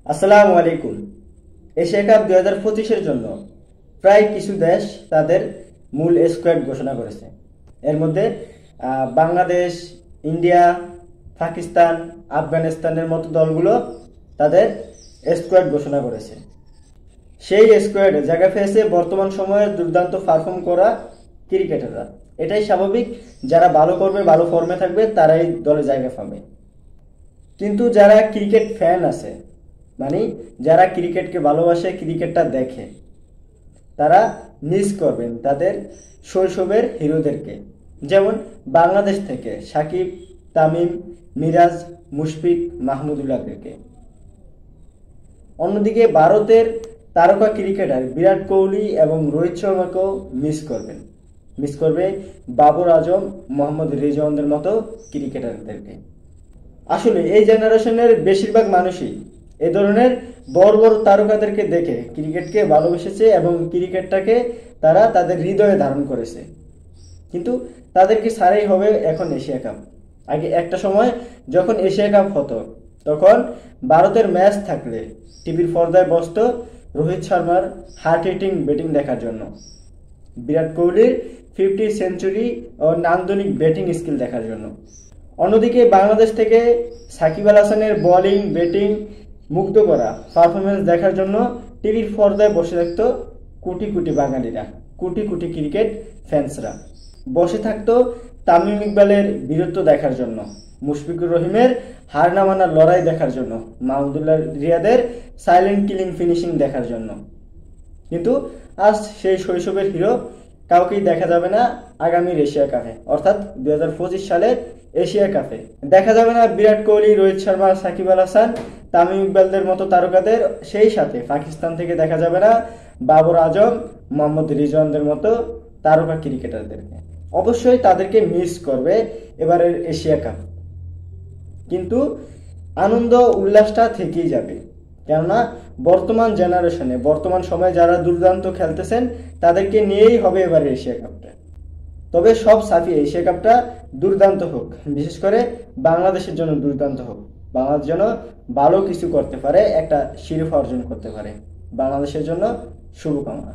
আসসালামু আলাইকুম। Asia cup 2025-এর জন্য প্রায় কিছু দেশ তাদের মূল স্কোয়াড ঘোষণা করেছে। এর মধ্যে বাংলাদেশ, ইন্ডিয়া, পাকিস্তান, আফগানিস্তানের মতো দলগুলো তাদের স্কোয়াড ঘোষণা করেছে। সেই স্কোয়াডে জায়গা পেয়েছে বর্তমান সময়ে দুর্দান্ত পারফর্ম করা ক্রিকেটাররা। এটাই স্বাভাবিক, যারা ভালো করবে, ভালো ফর্মে থাকবে, তারাই দলে জায়গা পাবে। কিন্তু যারা ক্রিকেট ফ্যান আছে, মানে যারা ক্রিকেটকে ভালোবাসে, ক্রিকেটটা দেখে, তারা মিস করবেন তাদের শৈশবের হিরোদেরকে। যেমন বাংলাদেশ থেকে সাকিব, তামিম, মিরাজ, মুশফিক, মাহমুদুল্লাহদেরকে। অন্যদিকে ভারতের তারকা ক্রিকেটার বিরাট কোহলি এবং রোহিত শর্মাকেও মিস করবে বাবর আজম, মোহাম্মদ রিজওয়ানদের মতো ক্রিকেটারদেরকে। আসলে এই জেনারেশনের বেশিরভাগ মানুষই এ ধরনের বড় বড় তারকাদেরকে দেখে ক্রিকেটকে ভালোবেসেছে এবং ক্রিকেটটাকে তারা তাদের হৃদয়ে ধারণ করেছে। কিন্তু তাদেরকে ছাড়াই হবে এখন এশিয়া কাপ। আগে একটা সময় যখন এশিয়া কাপ হতো, তখন ভারতের ম্যাচ থাকলে টিভির পর্দায় বসত রোহিত শর্মার হার্ট হিটিং ব্যাটিং দেখার জন্য, বিরাট কোহলির 50 সেঞ্চুরি ও নান্দনিক ব্যাটিং স্কিল দেখার জন্য। অন্যদিকে বাংলাদেশ থেকে সাকিব আল হাসানের বোলিং, ব্যাটিং মুগ্ধ করা পারফরমেন্স দেখার জন্য টিভির পর্দায় বসে থাকত কোটি কোটি বাঙালিরা, কোটি কোটি ক্রিকেট ফ্যান্সরা। বসে থাকতো তামিম ইকবালের বীরত্ব দেখার জন্য, মুশফিকুর রহিমের হার না মানার লড়াই দেখার জন্য, মাহমুদুল্লাহ রিয়াদের সাইলেন্ট কিলিং ফিনিশিং দেখার জন্য। কিন্তু আজ সেই শৈশবের হিরো কাউকেই দেখা যাবে না আগামীর এশিয়া কাপে, অর্থাৎ 2025 সালের এশিয়া কাপে দেখা যাবে না বিরাট কোহলি, রোহিত শর্মা, সাকিব আল হাসান, তামিম ইকবালদের মতো তারকাদের। সেই সাথে পাকিস্তান থেকে দেখা যাবে না বাবর আজম, মোহাম্মদ রিজওয়ানদের মতো তারকা ক্রিকেটারদেরকে। অবশ্যই তাদেরকে মিস করবে এবারের এশিয়া কাপ, কিন্তু আনন্দ উল্লাসটা থেকেই যাবে। কেননা বর্তমান জেনারেশনে, বর্তমান সময়ে যারা দুর্দান্ত খেলতেছেন, তাদেরকে নিয়েই হবে এবারে এশিয়া কাপটা। তবে সব সাফি এশিয়া কাপটা দুর্দান্ত হোক, বিশেষ করে বাংলাদেশের জন্য দুর্দান্ত হোক। বাংলাদেশ যেন ভালো কিছু করতে পারে, একটা শিরোপা অর্জন করতে পারে। বাংলাদেশের জন্য শুভকামনা।